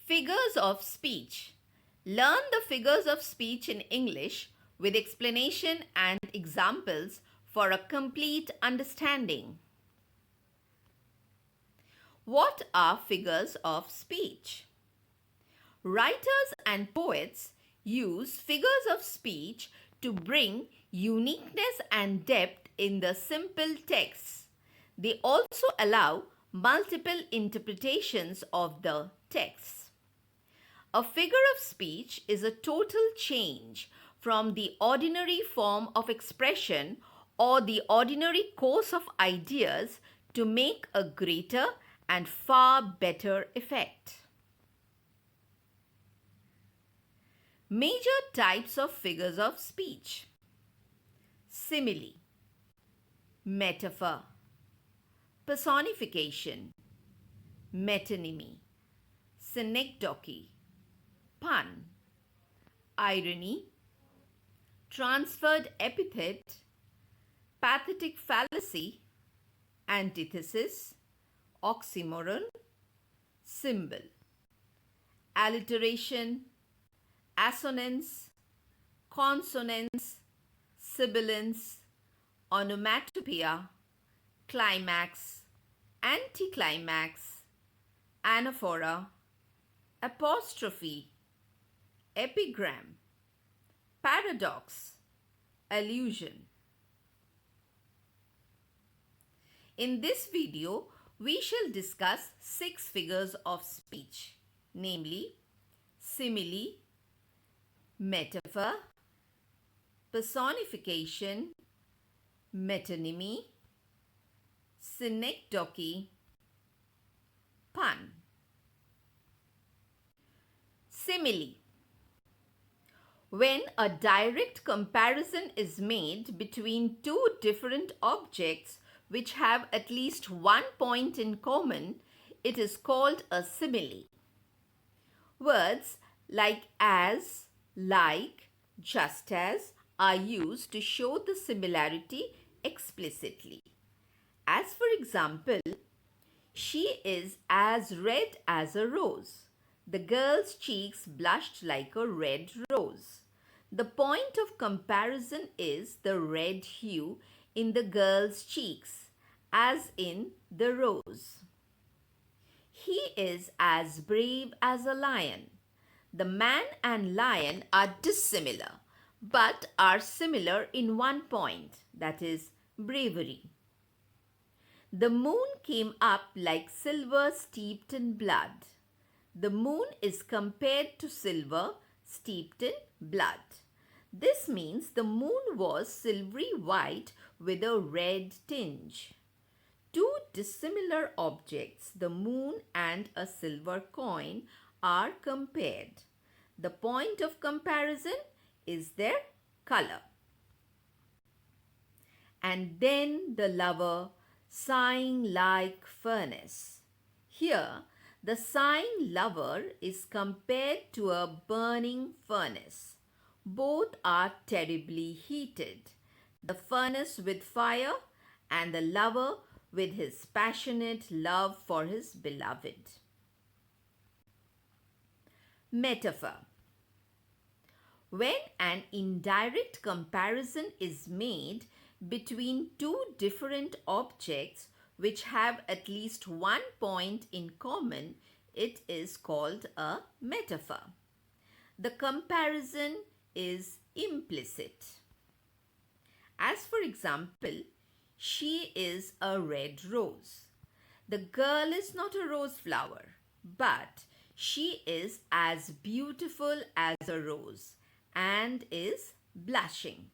Figures of speech. Learn the figures of speech in English with explanation and examples for a complete understanding. What are figures of speech? Writers and poets use figures of speech to bring uniqueness and depth in the simple texts. They also allow multiple interpretations of the texts. A figure of speech is a total change from the ordinary form of expression or the ordinary course of ideas to make a greater and far better effect. Major types of figures of speech: simile, metaphor, personification, metonymy, synecdoche, pun, irony, transferred epithet, pathetic fallacy, antithesis, oxymoron, symbol, alliteration, assonance, consonance, sibilance, onomatopoeia, climax, anticlimax, anaphora, apostrophe, epigram, paradox, allusion. In this video, we shall discuss 6 figures of speech, namely simile, metaphor, personification, metonymy, synecdoche, pun. Simile. When a direct comparison is made between two different objects which have at least one point in common, it is called a simile. Words like as, like, just as are used to show the similarity explicitly. As for example, she is as red as a rose. The girl's cheeks blushed like a red rose. The point of comparison is the red hue in the girl's cheeks, as in the rose. He is as brave as a lion. The man and lion are dissimilar, but are similar in one point, that is, bravery. The moon came up like silver steeped in blood. The moon is compared to silver steeped in blood. This means the moon was silvery white with a red tinge. Two dissimilar objects, the moon and a silver coin, are compared. The point of comparison is their color. And then the lover, sighing like furnace. Here, the sighing lover is compared to a burning furnace. Both are terribly heated. The furnace with fire and the lover with his passionate love for his beloved. Metaphor. When an indirect comparison is made between two different objects which have at least one point in common, it is called a metaphor. The comparison is implicit. As for example, she is a red rose. The girl is not a rose flower, but she is as beautiful as a rose and is blushing.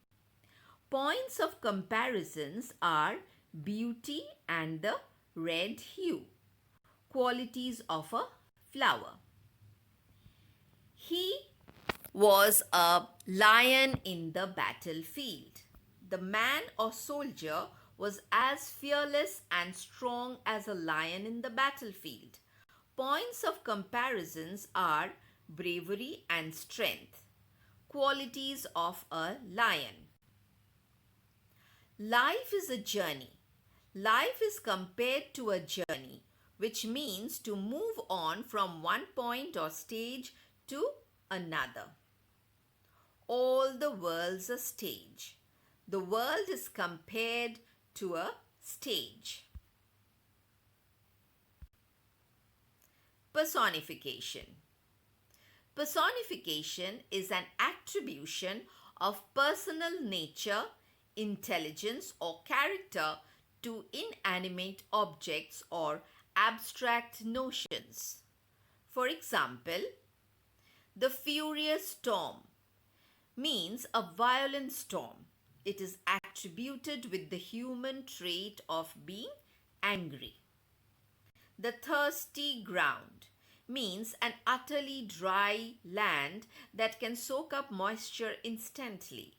Points of comparisons are beauty and the red hue, qualities of a flower. He was a lion in the battlefield. The man or soldier was as fearless and strong as a lion in the battlefield. Points of comparisons are bravery and strength, qualities of a lion. Life is a journey. Life is compared to a journey which means to move on from one point or stage to another. All the world's a stage. The world is compared to a stage. Personification. Personification is an attribution of personal nature, intelligence, or character to inanimate objects or abstract notions. For example, the furious storm means a violent storm. It is attributed with the human trait of being angry. The thirsty ground means an utterly dry land that can soak up moisture instantly.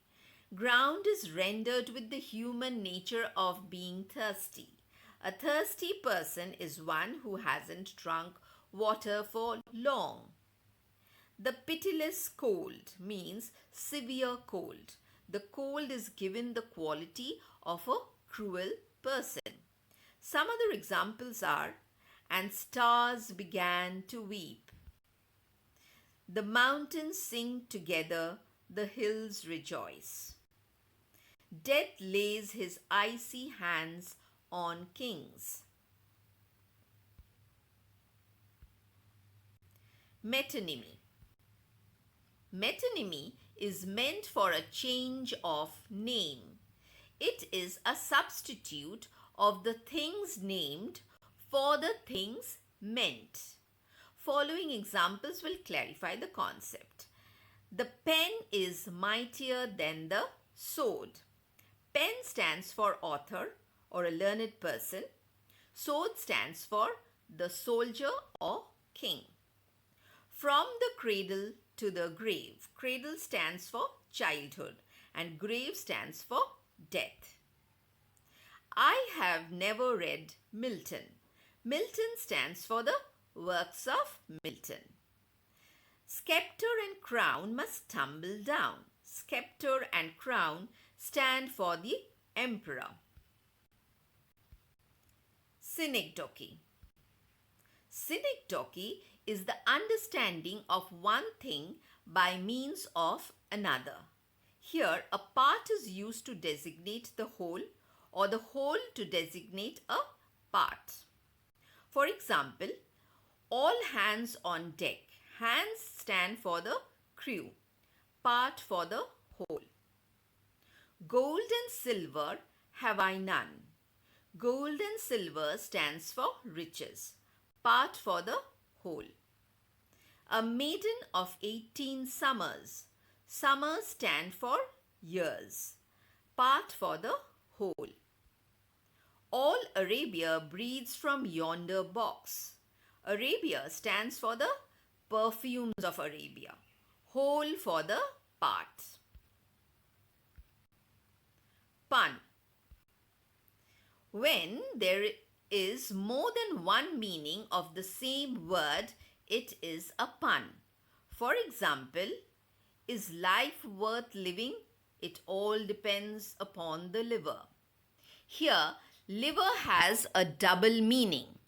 Ground is rendered with the human nature of being thirsty. A thirsty person is one who hasn't drunk water for long. The pitiless cold means severe cold. The cold is given the quality of a cruel person. Some other examples are, and stars began to weep. The mountains sing together, the hills rejoice. Death lays his icy hands on kings. Metonymy. Metonymy is meant for a change of name. It is a substitute of the things named for the things meant. Following examples will clarify the concept. The pen is mightier than the sword. Pen stands for author or a learned person. Sword stands for the soldier or king. From the cradle to the grave. Cradle stands for childhood and grave stands for death. I have never read Milton. Milton stands for the works of Milton. Scepter and crown must tumble down. Scepter and crown stand for the emperor. Synecdoche. Synecdoche is the understanding of one thing by means of another. Here, a part is used to designate the whole or the whole to designate a part. For example, all hands on deck. Hands stand for the crew, part for the whole. Gold and silver have I none. Gold and silver stands for riches, part for the whole. A maiden of 18 summers. Summers stand for years, part for the whole. All Arabia breathes from yonder box. Arabia stands for the perfumes of Arabia, whole for the part. Pun. When there is more than one meaning of the same word, it is a pun. For example, is life worth living? It all depends upon the liver. Here, liver has a double meaning.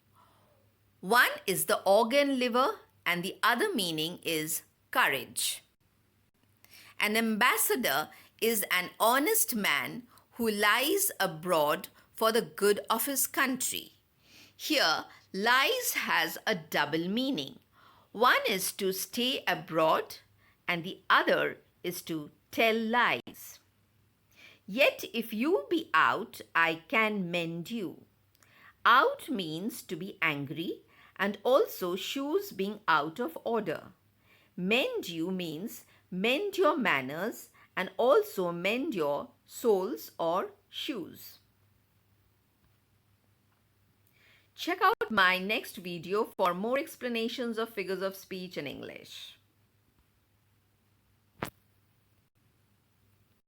One is the organ liver and the other meaning is courage. An ambassador is an honest man who lies abroad for the good of his country. Here, lies has a double meaning. One is to stay abroad and the other is to tell lies. Yet if you be out, I can mend you. Out means to be angry and also shoes being out of order. Mend you means mend your manners and also mend your soles or shoes. Check out my next video for more explanations of figures of speech in English.